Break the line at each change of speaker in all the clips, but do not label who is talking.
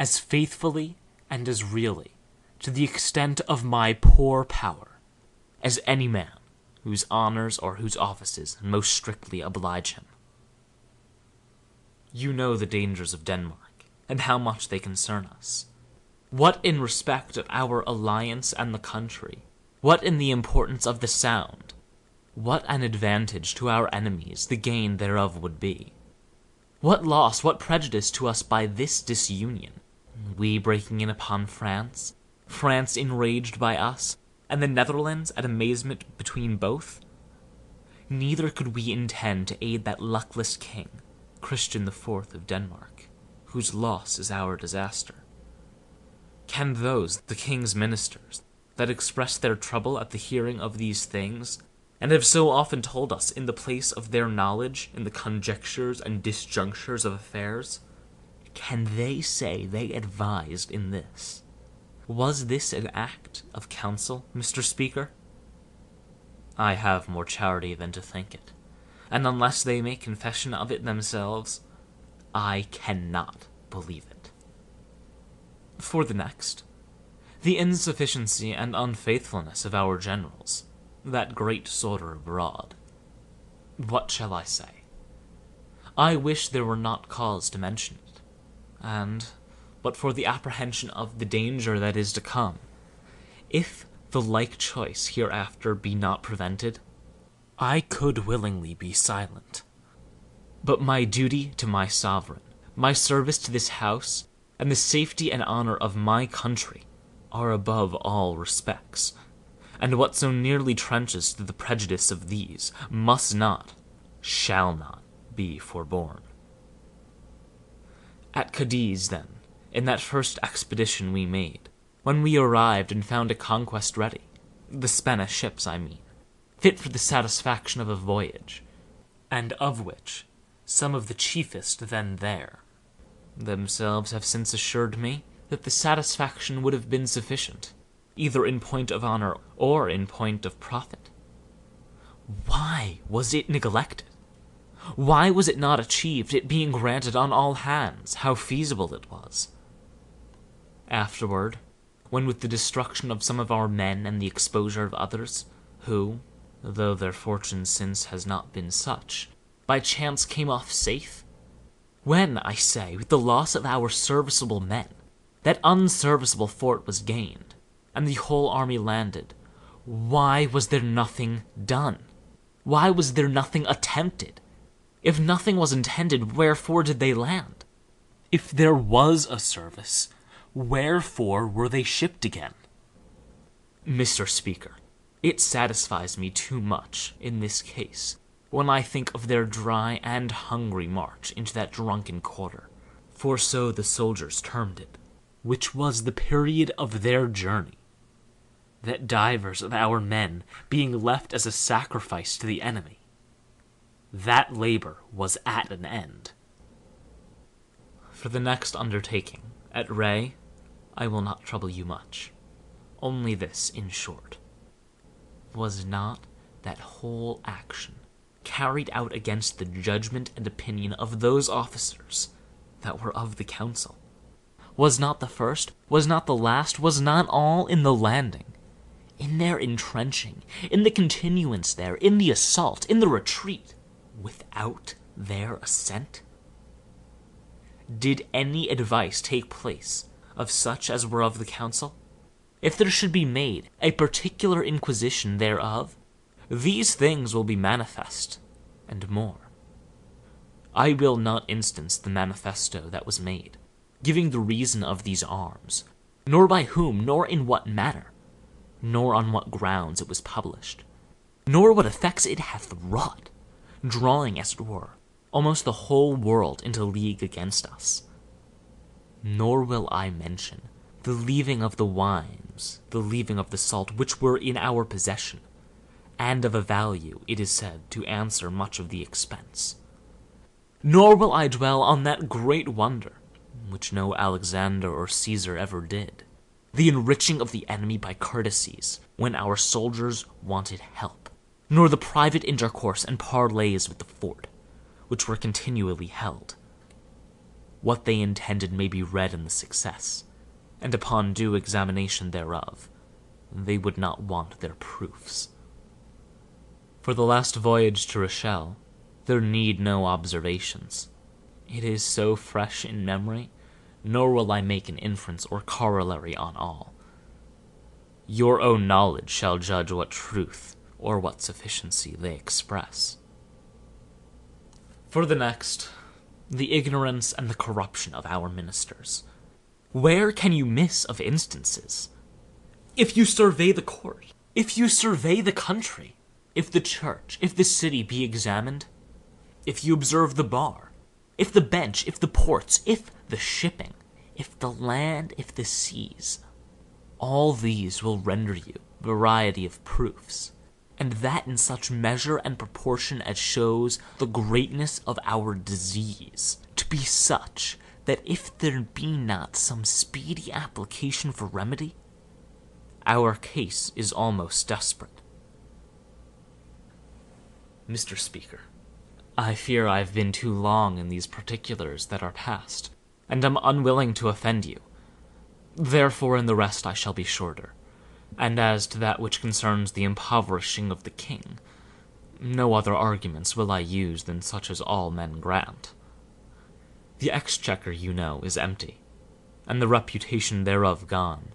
as faithfully and as really, to the extent of my poor power, as any man whose honors or whose offices most strictly oblige him. You know the dangers of Denmark, and how much they concern us. What in respect of our alliance and the country, what in the importance of the Sound, what an advantage to our enemies the gain thereof would be. What loss, what prejudice to us by this disunion, we breaking in upon France, France enraged by us, and the Netherlands at amazement between both? Neither could we intend to aid that luckless king, Christian IV of Denmark, whose loss is our disaster. Can those, the king's ministers, that express their trouble at the hearing of these things, and have so often told us in the place of their knowledge in the conjectures and disjunctures of affairs, can they say they advised in this? Was this an act of counsel, Mr. Speaker? I have more charity than to think it, and unless they make confession of it themselves, I cannot believe it. For the next, the insufficiency and unfaithfulness of our generals, that great sorter abroad. What shall I say? I wish there were not cause to mention it, and, but for the apprehension of the danger that is to come, if the like choice hereafter be not prevented, I could willingly be silent. But my duty to my sovereign, my service to this house, and the safety and honor of my country are above all respects, and what so nearly trenches to the prejudice of these must not, shall not, be forborne. At Cadiz, then, in that first expedition we made, when we arrived and found a conquest ready, the Spanish ships, I mean, fit for the satisfaction of a voyage, and of which some of the chiefest then there themselves have since assured me that the satisfaction would have been sufficient, either in point of honor or in point of profit. Why was it neglected? Why was it not achieved, it being granted on all hands how feasible it was? Afterward, when with the destruction of some of our men and the exposure of others, who, though their fortune since has not been such, by chance came off safe, when, I say, with the loss of our serviceable men, that unserviceable fort was gained, and the whole army landed, why was there nothing done? Why was there nothing attempted? If nothing was intended, wherefore did they land? If there was a service, wherefore were they shipped again? Mr. Speaker, it satisfies me too much in this case when I think of their dry and hungry march into that drunken quarter, for so the soldiers termed it, which was the period of their journey, that divers of our men being left as a sacrifice to the enemy, that labor was at an end. For the next undertaking, at Ray, I will not trouble you much. Only this, in short. Was not that whole action carried out against the judgment and opinion of those officers that were of the council? Was not the first, was not the last, was not all in the landing, in their entrenching, in the continuance there, in the assault, in the retreat, without their assent? Did any advice take place of such as were of the council? If there should be made a particular inquisition thereof, these things will be manifest, and more. I will not instance the manifesto that was made, giving the reason of these arms, nor by whom, nor in what manner, nor on what grounds it was published, nor what effects it hath wrought, drawing, as it were, almost the whole world into league against us. Nor will I mention the leaving of the wines, the leaving of the salt, which were in our possession, and of a value, it is said, to answer much of the expense. Nor will I dwell on that great wonder, which no Alexander or Caesar ever did, the enriching of the enemy by courtesies, when our soldiers wanted help, nor the private intercourse and parleys with the fort, which were continually held. what they intended may be read in the success, and upon due examination thereof, they would not want their proofs. For the last voyage to Rochelle, there need no observations. It is so fresh in memory, nor will I make an inference or corollary on all. Your own knowledge shall judge what truth or what sufficiency they express. For the next, the ignorance and the corruption of our ministers. Where can you miss of instances? If you survey the court, if you survey the country, if the church, if the city be examined, if you observe the bar, if the bench, if the ports, if the shipping, if the land, if the seas, all these will render you variety of proofs, and that in such measure and proportion as shows the greatness of our disease to be such that if there be not some speedy application for remedy, our case is almost desperate. Mr. Speaker, I fear I have been too long in these particulars that are past, and am unwilling to offend you. Therefore in the rest I shall be shorter, and as to that which concerns the impoverishing of the king, no other arguments will I use than such as all men grant. The exchequer, you know, is empty, and the reputation thereof gone.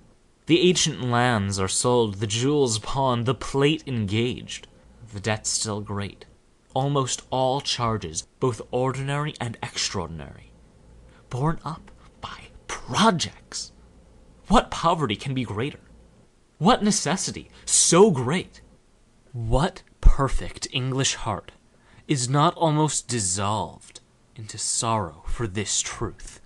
The ancient lands are sold, the jewels pawned, the plate engaged, the debt still great, almost all charges, both ordinary and extraordinary, borne up by projects. What poverty can be greater? What necessity so great? What perfect English heart is not almost dissolved into sorrow for this truth?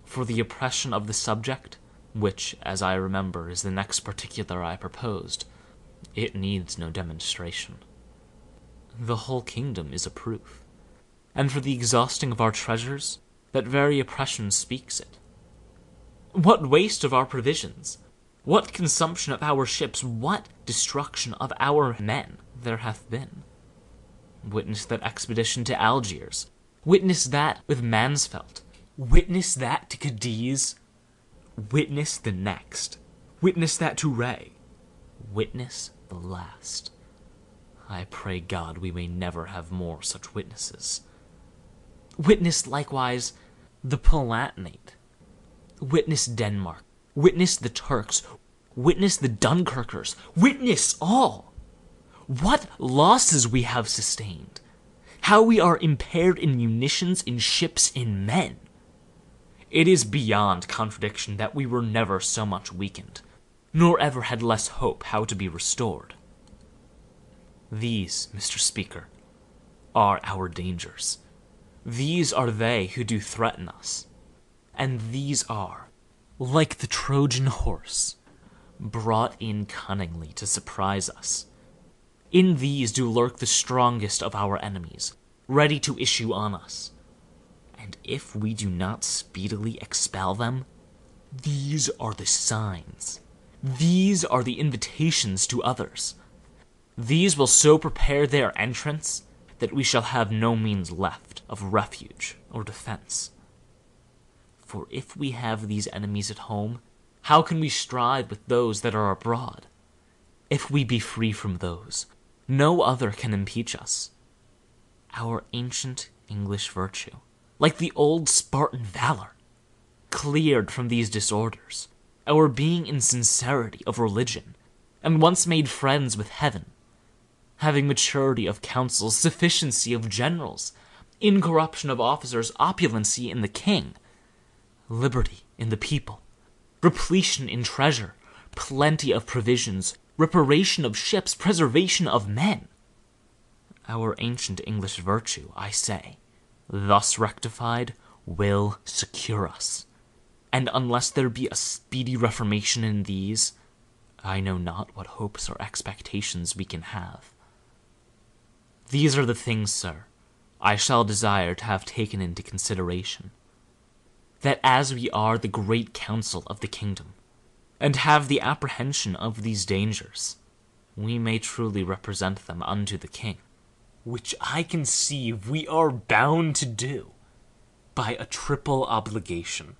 For the oppression of the subject, which, as I remember, is the next particular I proposed, it needs no demonstration. The whole kingdom is a proof, and for the exhausting of our treasures, that very oppression speaks it. What waste of our provisions, what consumption of our ships, what destruction of our men there hath been. Witness that expedition to Algiers, witness that with Mansfeld, witness that to Cadiz, witness the next, witness that to Ray, witness the last. I pray God we may never have more such witnesses. Witness likewise the Palatinate, witness Denmark, witness the Turks, witness the Dunkirkers, witness all. What losses we have sustained, how we are impaired in munitions, in ships, in men. It is beyond contradiction that we were never so much weakened, nor ever had less hope how to be restored. These, Mr. Speaker, are our dangers. These are they who do threaten us, and these are, like the Trojan horse, brought in cunningly to surprise us. In these do lurk the strongest of our enemies, ready to issue on us. And if we do not speedily expel them, these are the signs. These are the invitations to others. These will so prepare their entrance that we shall have no means left of refuge or defense. For if we have these enemies at home, how can we strive with those that are abroad? If we be free from those, no other can impeach us. Our ancient English virtue, like the old Spartan valor, cleared from these disorders, our being in sincerity of religion, and once made friends with heaven, having maturity of counsels, sufficiency of generals, incorruption of officers, opulency in the king, liberty in the people, repletion in treasure, plenty of provisions, reparation of ships, preservation of men. Our ancient English virtue, I say, thus rectified, will secure us. And unless there be a speedy reformation in these, I know not what hopes or expectations we can have. These are the things, sir, I shall desire to have taken into consideration, that as we are the great council of the kingdom, and have the apprehension of these dangers, we may truly represent them unto the king, which I conceive we are bound to do, by a triple obligation.